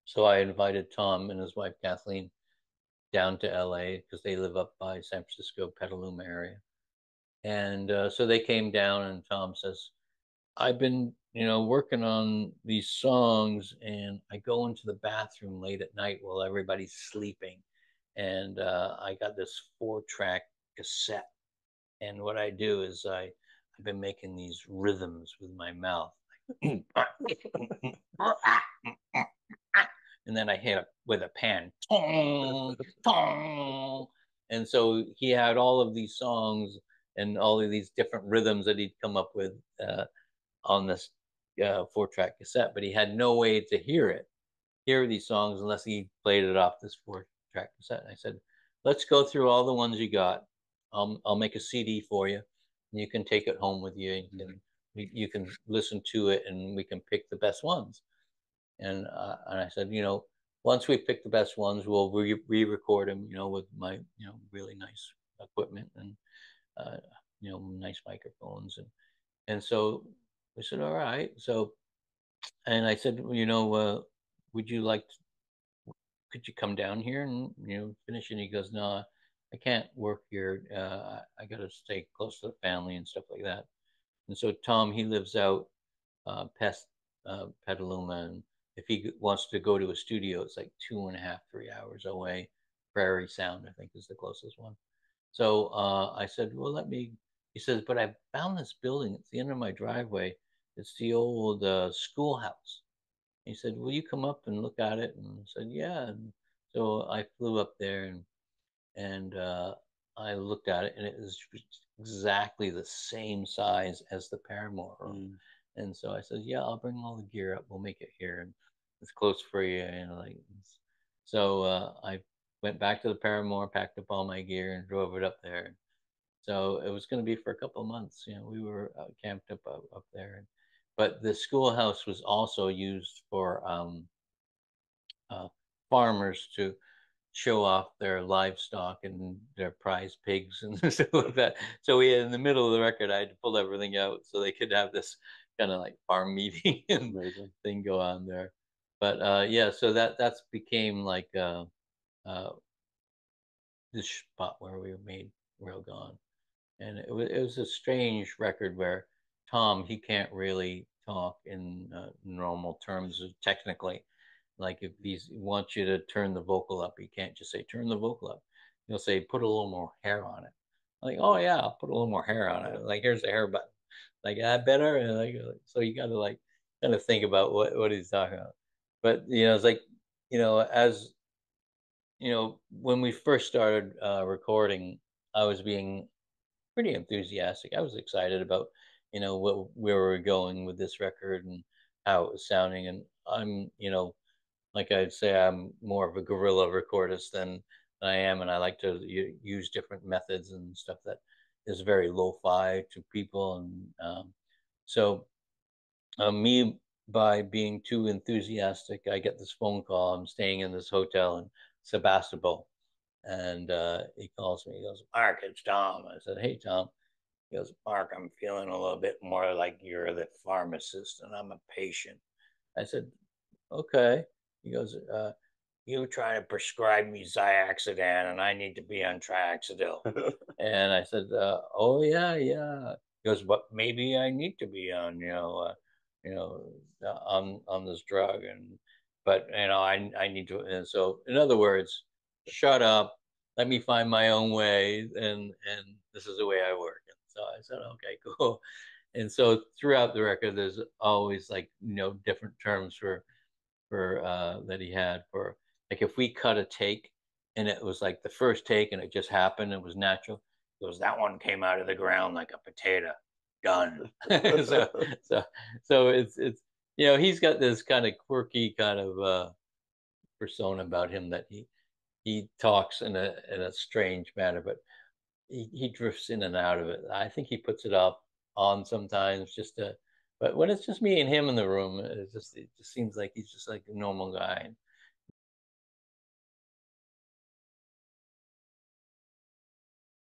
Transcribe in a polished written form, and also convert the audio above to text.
So I invited Tom and his wife Kathleen down to LA because they live up by San Francisco, Petaluma area. And so they came down, and Tom says, I've been, working on these songs, and I go into the bathroom late at night while everybody's sleeping. And I got this 4-track cassette. And what I do is I've been making these rhythms with my mouth. And then I hit it with a pan. Tong, tong. And so he had all of these songs and all of these different rhythms that he'd come up with on this 4-track cassette, but he had no way to hear these songs unless he played it off this 4-track cassette. And I said, let's go through all the ones you got. I'll make a CD for you. And you can take it home with you. You can listen to it, and we can pick the best ones. And I said, once we pick the best ones, we'll re-record them, with my, really nice equipment and, uh, nice microphones. And so we said, all right. So, and I said, would you like, could you come down here and, finish? And he goes, no, I can't work here. I got to stay close to the family and stuff like that. And so Tom, he lives out past Petaluma, and if he wants to go to a studio, it's like 2.5, 3 hours away. Prairie Sound, I think, is the closest one. So I said, well, let me. He says, but I found this building. It's the end of my driveway. It's the old schoolhouse. He said, will you come up and look at it? And I said, yeah. And so I flew up there, and I looked at it, and it was exactly the same size as the Paramore room. And so I said, yeah, I'll bring all the gear up. We'll make it here, and it's close for you. And like, so I went back to the Paramore, packed up all my gear, and drove it up there. So it was going to be for a couple of months. We were camped up there. But the schoolhouse was also used for uh, farmers to show off their livestock and their prize pigs and stuff like that. So we in the middle of the record, I had to pull everything out so they could have this kind of like farm meeting and Amazing. thing go on there. But yeah, so that's became like uh, this spot where we made Real Gone, and it was a strange record where Tom, he can't really talk in normal terms technically. Like if he wants you to turn the vocal up, he can't just say turn the vocal up. He'll say put a little more hair on it. I'm like, oh yeah, I'll put a little more hair on it. Like here's the hair button. Like that better. And like so you got to like kind of think about what he's talking about. But it's like as when we first started recording, I was being pretty enthusiastic. I was excited about, where we were going with this record and how it was sounding. And I'm, like I'd say, I'm more of a guerrilla recordist than I am, and I like to use different methods and stuff that is very lo-fi to people. And so me, by being too enthusiastic, I get this phone call. I'm staying in this hotel in Sebastopol, and he calls me. He goes, Mark, it's Tom. I said, hey, Tom. He goes, Mark, I'm feeling a little bit more like you're the pharmacist and I'm a patient. I said, okay. He goes, you try to prescribe me Ziaxadan and I need to be on Triaxidil. And I said, oh yeah, yeah. He goes, but maybe I need to be on, you know, on this drug, but I need to. And so, in other words, shut up, let me find my own way, and this is the way I work. And so I said, okay, cool. And so throughout the record, there's always like different terms for that he had for like if we cut a take and it was like the first take and it just happened, it was natural. He goes, that one came out of the ground like a potato. Done. so so so it's he's got this kind of quirky kind of persona about him that he talks in a strange manner, but he drifts in and out of it. I think he puts it up on sometimes but when it's just me and him in the room, it just seems like he's just like a normal guy.